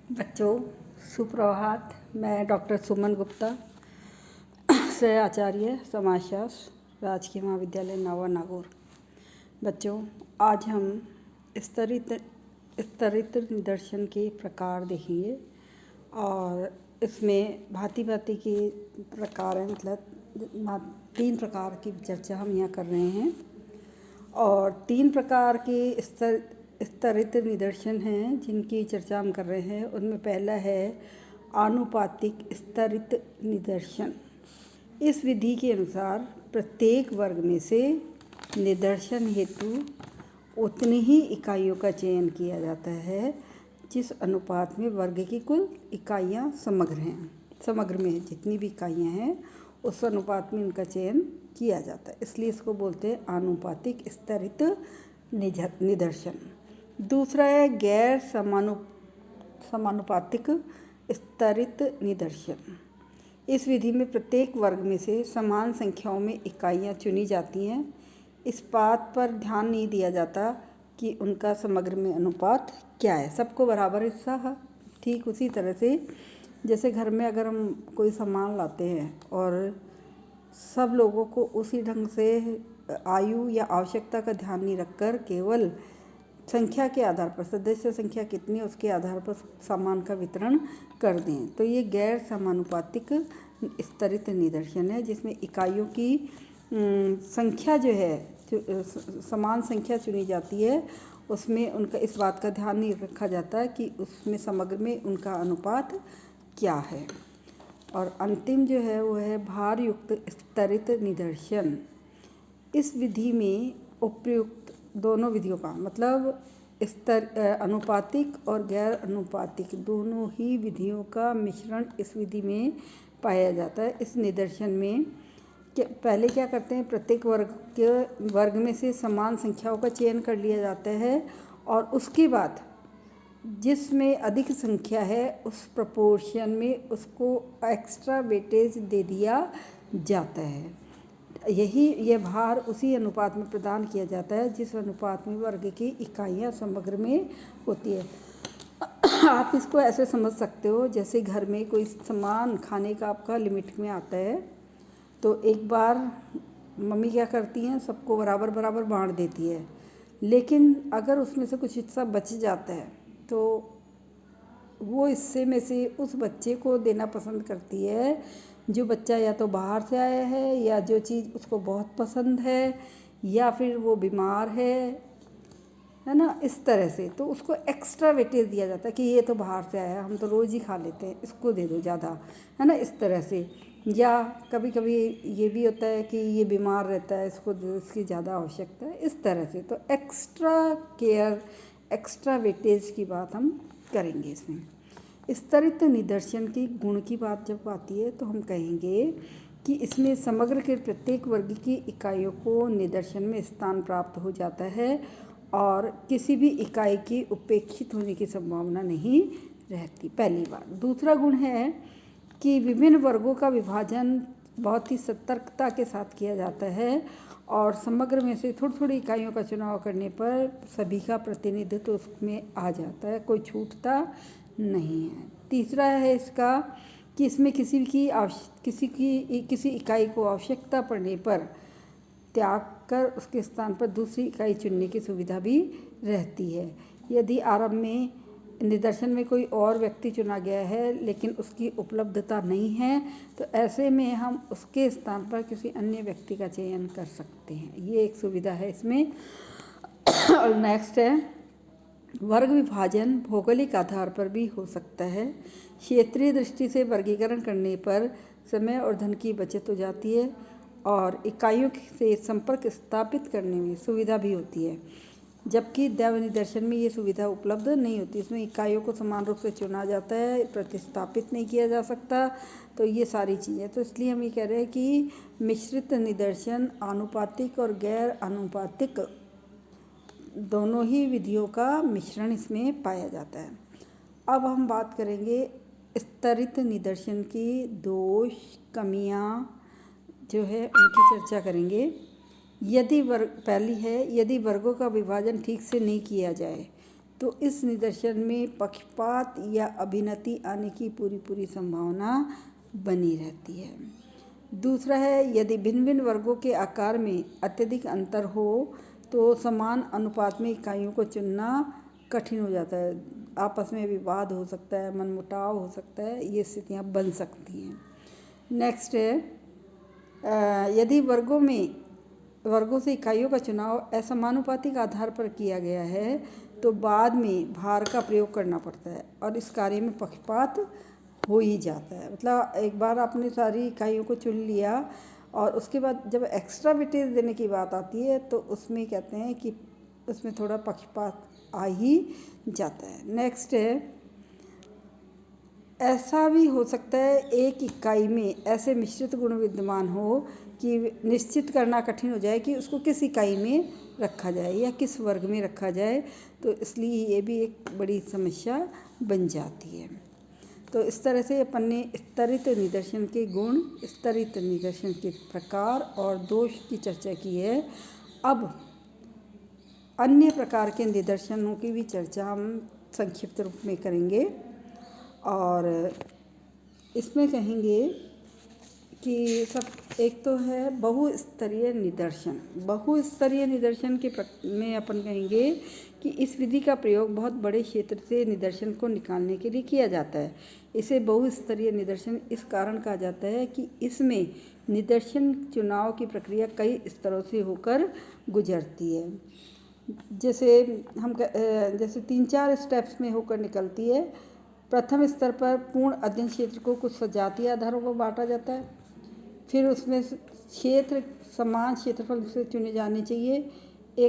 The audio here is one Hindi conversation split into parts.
बच्चों, सुप्रभात। मैं डॉक्टर सुमन गुप्ता से आचार्य समाजशास्त्र, राजकीय महाविद्यालय नावा नागौर। बच्चों, आज हम स्तरित निदर्शन के प्रकार देखेंगे और इसमें भांति भांति के प्रकार हैं, मतलब 3 प्रकार की चर्चा हम यहाँ कर रहे हैं। और 3 प्रकार के स्तरित निदर्शन हैं जिनकी चर्चा हम कर रहे हैं। उनमें पहला है आनुपातिक स्तरित निदर्शन। इस विधि के अनुसार प्रत्येक वर्ग में से निदर्शन हेतु उतनी ही इकाइयों का चयन किया जाता है जिस अनुपात में वर्ग की कुल इकाइयाँ समग्र में जितनी भी इकाइयाँ हैं उस अनुपात में इनका चयन किया जाता है, इसलिए इसको बोलते हैं आनुपातिक स्तरित निदर्शन। दूसरा है गैर समानुपातिक स्तरित निदर्शन। इस विधि में प्रत्येक वर्ग में से समान संख्याओं में इकाइयाँ चुनी जाती हैं। इस बात पर ध्यान नहीं दिया जाता कि उनका समग्र में अनुपात क्या है, सबको बराबर हिस्सा है। ठीक उसी तरह से जैसे घर में अगर हम कोई सामान लाते हैं और सब लोगों को उसी ढंग से आयु या आवश्यकता का ध्यान नहीं रखकर केवल संख्या के आधार पर, सदस्य संख्या कितनी है उसके आधार पर सामान का वितरण कर दें, तो ये गैर समानुपातिक स्तरित निदर्शन है, जिसमें इकाइयों की संख्या जो है समान संख्या चुनी जाती है। उसमें उनका इस बात का ध्यान नहीं रखा जाता कि उसमें समग्र में उनका अनुपात क्या है। और अंतिम जो है वो है भार युक्त स्तरित निदर्शन। इस विधि में उपयुक्त दोनों विधियों का मतलब अनुपातिक और गैर अनुपातिक दोनों ही विधियों का मिश्रण इस विधि में पाया जाता है। इस निदर्शन में पहले क्या करते हैं, प्रत्येक वर्ग में से समान संख्याओं का चयन कर लिया जाता है और उसके बाद जिसमें अधिक संख्या है उस प्रपोर्शन में उसको एक्स्ट्रा वेटेज दे दिया जाता है। यह भार उसी अनुपात में प्रदान किया जाता है जिस अनुपात में वर्ग की इकाइयाँ समग्र में होती है। आप इसको ऐसे समझ सकते हो, जैसे घर में कोई सामान खाने का आपका लिमिट में आता है तो एक बार मम्मी क्या करती हैं, सबको बराबर बराबर बांट देती है, लेकिन अगर उसमें से कुछ हिस्सा बच जाता है तो वो हिस्से में से उस बच्चे को देना पसंद करती है जो बच्चा या तो बाहर से आया है या जो चीज़ उसको बहुत पसंद है या फिर वो बीमार है ना, इस तरह से। तो उसको एक्स्ट्रा वेटेज दिया जाता है कि ये तो बाहर से आया, हम तो रोज़ ही खा लेते हैं, इसको दे दो ज़्यादा, है ना, इस तरह से। या कभी कभी ये भी होता है कि ये बीमार रहता है, इसकी ज़्यादा आवश्यकता है, इस तरह से। तो एक्स्ट्रा केयर, एक्स्ट्रा वेटेज की बात हम करेंगे इसमें। स्तरित निदर्शन की गुण की बात जब आती है तो हम कहेंगे कि इसमें समग्र के प्रत्येक वर्ग की इकाइयों को निदर्शन में स्थान प्राप्त हो जाता है और किसी भी इकाई की उपेक्षित होने की संभावना नहीं रहती, पहली बात। दूसरा गुण है कि विभिन्न वर्गों का विभाजन बहुत ही सतर्कता के साथ किया जाता है और समग्र में से थोड़ी थोड़ी इकाइयों का चुनाव करने पर सभी का प्रतिनिधित्व उसमें आ जाता है, कोई छूटता नहीं है। तीसरा है इसका कि इसमें किसी इकाई को आवश्यकता पड़ने पर त्याग कर उसके स्थान पर दूसरी इकाई चुनने की सुविधा भी रहती है। यदि आरंभ में निदर्शन में कोई और व्यक्ति चुना गया है लेकिन उसकी उपलब्धता नहीं है तो ऐसे में हम उसके स्थान पर किसी अन्य व्यक्ति का चयन कर सकते हैं, ये एक सुविधा है इसमें। और नेक्स्ट है वर्ग विभाजन भौगोलिक आधार पर भी हो सकता है। क्षेत्रीय दृष्टि से वर्गीकरण करने पर समय और धन की बचत हो जाती है और इकाइयों से संपर्क स्थापित करने में सुविधा भी होती है, जबकि दैव निदर्शन में ये सुविधा उपलब्ध नहीं होती। इसमें इकाइयों को समान रूप से चुना जाता है, प्रतिस्थापित नहीं किया जा सकता, तो ये सारी चीज़ें। तो इसलिए हम ये कह रहे हैं कि मिश्रित निदर्शन आनुपातिक और गैर आनुपातिक दोनों ही विधियों का मिश्रण इसमें पाया जाता है। अब हम बात करेंगे स्तरित निदर्शन की दोष, कमियां जो है उनकी चर्चा करेंगे। पहली है यदि वर्गों का विभाजन ठीक से नहीं किया जाए तो इस निदर्शन में पक्षपात या अभिनति आने की पूरी संभावना बनी रहती है। दूसरा है, यदि भिन्न भिन्न वर्गों के आकार में अत्यधिक अंतर हो तो समान अनुपात में इकाइयों को चुनना कठिन हो जाता है। आपस में विवाद हो सकता है, मनमुटाव हो सकता है, ये स्थितियाँ बन सकती हैं। नेक्स्ट है, यदि वर्गों से इकाइयों का चुनाव असमानुपातिक आधार पर किया गया है तो बाद में भार का प्रयोग करना पड़ता है और इस कार्य में पक्षपात हो ही जाता है। मतलब एक बार आपने सारी इकाइयों को चुन लिया और उसके बाद जब एक्स्ट्रा वेटेज देने की बात आती है तो उसमें कहते हैं कि उसमें थोड़ा पक्षपात आ ही जाता है। नेक्स्ट है, ऐसा भी हो सकता है एक इकाई में ऐसे मिश्रित गुण विद्यमान हो कि निश्चित करना कठिन हो जाए कि उसको किस इकाई में रखा जाए या किस वर्ग में रखा जाए, तो इसलिए ये भी एक बड़ी समस्या बन जाती है। तो इस तरह से अपन ने स्तरित निदर्शन के गुण, स्तरित निदर्शन के प्रकार और दोष की चर्चा की है। अब अन्य प्रकार के निदर्शनों की भी चर्चा हम संक्षिप्त रूप में करेंगे और इसमें कहेंगे कि एक तो है बहुस्तरीय निदर्शन। बहुस्तरीय निदर्शन में अपन कहेंगे कि इस विधि का प्रयोग बहुत बड़े क्षेत्र से निदर्शन को निकालने के लिए किया जाता है। इसे बहुस्तरीय निदर्शन इस कारण कहा जाता है कि इसमें निदर्शन चुनाव की प्रक्रिया कई स्तरों से होकर गुजरती है। जैसे 3-4 स्टेप्स में होकर निकलती है। प्रथम स्तर पर पूर्ण अध्ययन क्षेत्र को कुछ सजातीय आधारों पर बांटा जाता है। फिर उसमें क्षेत्र समान क्षेत्रफल से चुने जाने चाहिए।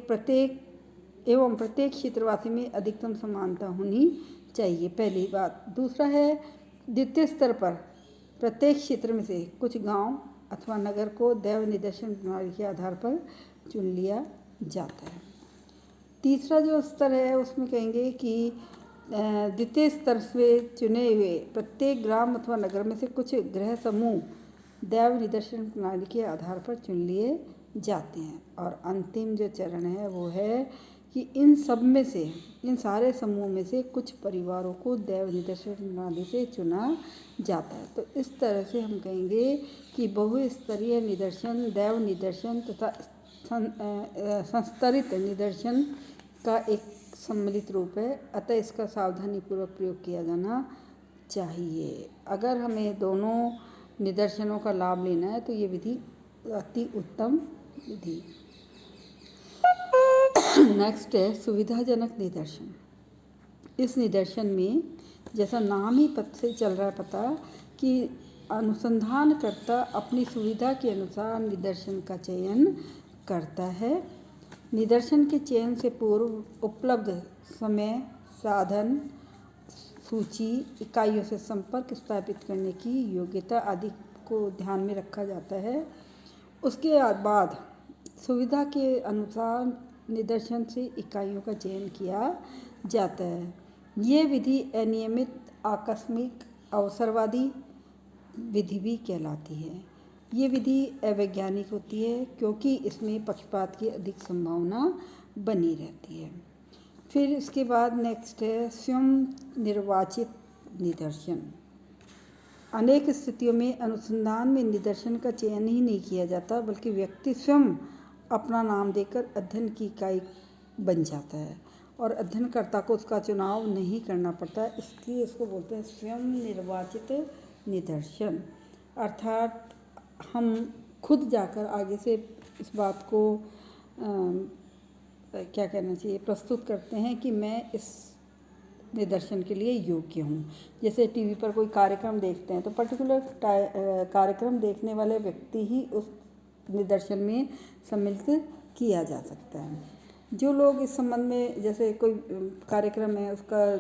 प्रत्येक क्षेत्रवासी में अधिकतम समानता होनी चाहिए, पहली बात। दूसरा है, द्वितीय स्तर पर प्रत्येक क्षेत्र में से कुछ गांव अथवा नगर को दैव निदर्शन प्रणाली के आधार पर चुन लिया जाता है। तीसरा जो स्तर है उसमें कहेंगे कि द्वितीय स्तर से चुने हुए प्रत्येक ग्राम अथवा नगर में से कुछ गृह समूह दैव निदर्शन प्रणाली के आधार पर चुन लिए जाते हैं। और अंतिम जो चरण है वो है कि इन सारे समूह में से कुछ परिवारों को दैव निदर्शन प्रणाली से चुना जाता है। तो इस तरह से हम कहेंगे कि बहुस्तरीय निदर्शन, दैव निदर्शन तथा संस्तरित निदर्शन का एक सम्मिलित रूप है। अतः इसका सावधानीपूर्वक प्रयोग किया जाना चाहिए। अगर हमें दोनों निदर्शनों का लाभ लेना है तो ये विधि अति उत्तम विधि। नेक्स्ट है सुविधाजनक निदर्शन। इस निदर्शन में जैसा नाम ही से चल रहा है पता कि अनुसंधानकर्ता अपनी सुविधा के अनुसार निदर्शन का चयन करता है। निदर्शन के चयन से पूर्व उपलब्ध समय, साधन, सूची, इकाइयों से संपर्क स्थापित करने की योग्यता आदि को ध्यान में रखा जाता है। उसके बाद सुविधा के अनुसार निदर्शन से इकाइयों का चयन किया जाता है। ये विधि अनियमित, आकस्मिक, अवसरवादी विधि भी कहलाती है। ये विधि अवैज्ञानिक होती है क्योंकि इसमें पक्षपात की अधिक संभावना बनी रहती है। फिर इसके बाद नेक्स्ट है स्वयं निर्वाचित निदर्शन। अनेक स्थितियों में अनुसंधान में निदर्शन का चयन ही नहीं किया जाता बल्कि व्यक्ति स्वयं अपना नाम देकर अध्ययन की इकाई बन जाता है और अध्ययनकर्ता को उसका चुनाव नहीं करना पड़ता, इसलिए इसको बोलते हैं स्वयं निर्वाचित निदर्शन। अर्थात हम खुद जाकर आगे से इस बात को क्या कहना चाहिए, प्रस्तुत करते हैं कि मैं इस निदर्शन के लिए योग्य हूँ। जैसे टीवी पर कोई कार्यक्रम देखते हैं तो पर्टिकुलर कार्यक्रम देखने वाले व्यक्ति ही उस निदर्शन में सम्मिलित किया जा सकता है। जो लोग इस संबंध में, जैसे कोई कार्यक्रम है उसका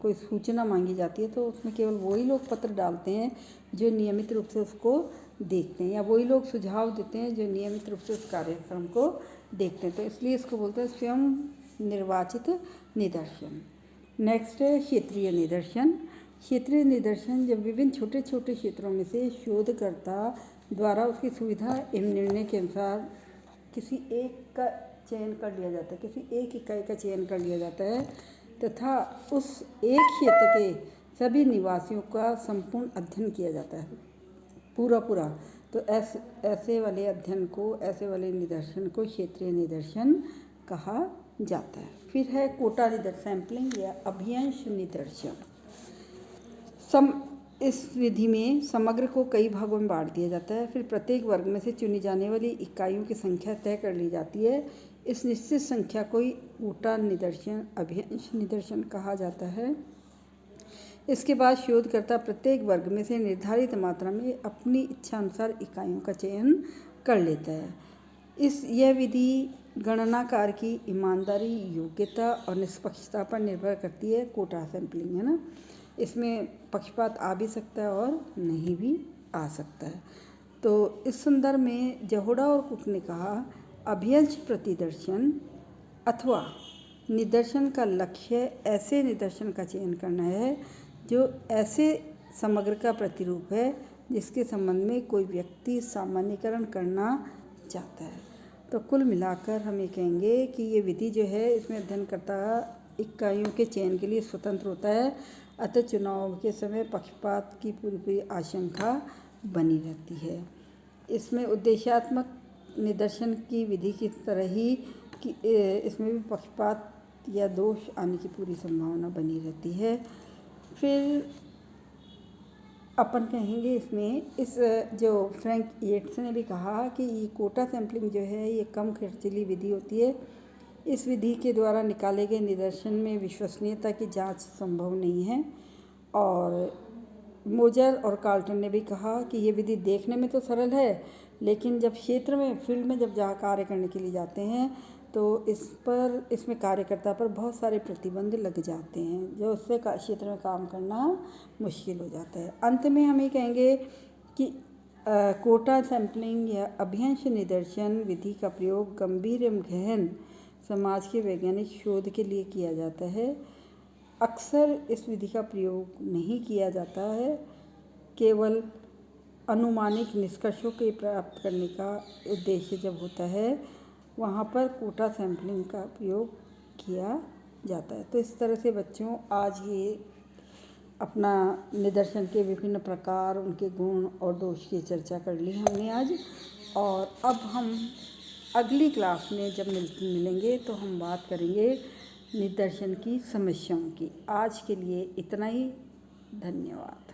कोई सूचना मांगी जाती है तो उसमें केवल वही लोग पत्र डालते हैं जो नियमित रूप से उसको देखते हैं, या वही लोग सुझाव देते हैं जो नियमित रूप से उस कार्यक्रम को देखते हैं। तो इसलिए इसको बोलते हैं स्वयं निर्वाचित निदर्शन। नेक्स्ट है क्षेत्रीय निदर्शन। क्षेत्रीय निदर्शन जब विभिन्न छोटे छोटे क्षेत्रों में से शोधकर्ता द्वारा उसकी सुविधा एवं निर्णय के अनुसार किसी एक का चयन कर लिया जाता है, किसी एक इकाई का चयन कर लिया जाता है, तथा उस एक क्षेत्र के सभी निवासियों का संपूर्ण अध्ययन किया जाता है, पूरा। तो ऐसे वाले अध्ययन को, ऐसे वाले निदर्शन को क्षेत्रीय निदर्शन कहा जाता है। फिर है कोटा निदर्शन, सैम्पलिंग या अभियंश निदर्शन। इस विधि में समग्र को कई भागों में बांट दिया जाता है। फिर प्रत्येक वर्ग में से चुनी जाने वाली इकाइयों की संख्या तय कर ली जाती है। इस निश्चित संख्या को ही कोटा निदर्शन, अभियंश निदर्शन कहा जाता है। इसके बाद शोधकर्ता प्रत्येक वर्ग में से निर्धारित मात्रा में अपनी इच्छा अनुसार इकाइयों का चयन कर लेता है। यह विधि गणनाकार की ईमानदारी, योग्यता और निष्पक्षता पर निर्भर करती है। कोटा सैम्पलिंग है ना, इसमें पक्षपात आ भी सकता है और नहीं भी आ सकता है। तो इस संदर्भ में जहोड़ा और कुक ने कहा, अभियंश प्रतिदर्शन अथवा निदर्शन का लक्ष्य ऐसे निदर्शन का चयन करना है जो ऐसे समग्र का प्रतिरूप है जिसके संबंध में कोई व्यक्ति सामान्यीकरण करना चाहता है। तो कुल मिलाकर हम ये कहेंगे कि ये विधि जो है, इसमें अध्ययनकर्ता इकाइयों के चयन के लिए स्वतंत्र होता है, अतः चुनाव के समय पक्षपात की पूरी आशंका बनी रहती है। इसमें उद्देश्यात्मक निदर्शन की विधि की तरह ही कि इसमें भी पक्षपात या दोष आने की पूरी संभावना बनी रहती है। फिर अपन कहेंगे इसमें जो फ्रैंक येट्स ने भी कहा कि ये कोटा सैम्पलिंग जो है ये कम खर्चीली विधि होती है। इस विधि के द्वारा निकाले गए निदर्शन में विश्वसनीयता की जांच संभव नहीं है। और मोजर और कार्ल्टन ने भी कहा कि ये विधि देखने में तो सरल है, लेकिन जब क्षेत्र में, फील्ड में जब जहाँ कार्य करने के लिए जाते हैं तो इसमें कार्यकर्ता पर बहुत सारे प्रतिबंध लग जाते हैं, जो उससे क्षेत्र में काम करना मुश्किल हो जाता है। अंत में हम ये कहेंगे कि कोटा सैम्पलिंग या अभियंश निदर्शन विधि का प्रयोग गंभीर एवं गहन समाज के वैज्ञानिक शोध के लिए किया जाता है। अक्सर इस विधि का प्रयोग नहीं किया जाता है, केवल अनुमानिक निष्कर्षों के प्राप्त करने का उद्देश्य जब होता है वहाँ पर कोटा सैम्पलिंग का प्रयोग किया जाता है। तो इस तरह से बच्चों, आज ये अपना निदर्शन के विभिन्न प्रकार, उनके गुण और दोष की चर्चा कर ली हमने आज। और अब हम अगली क्लास में जब मिलेंगे तो हम बात करेंगे निदर्शन की समस्याओं की। आज के लिए इतना ही, धन्यवाद।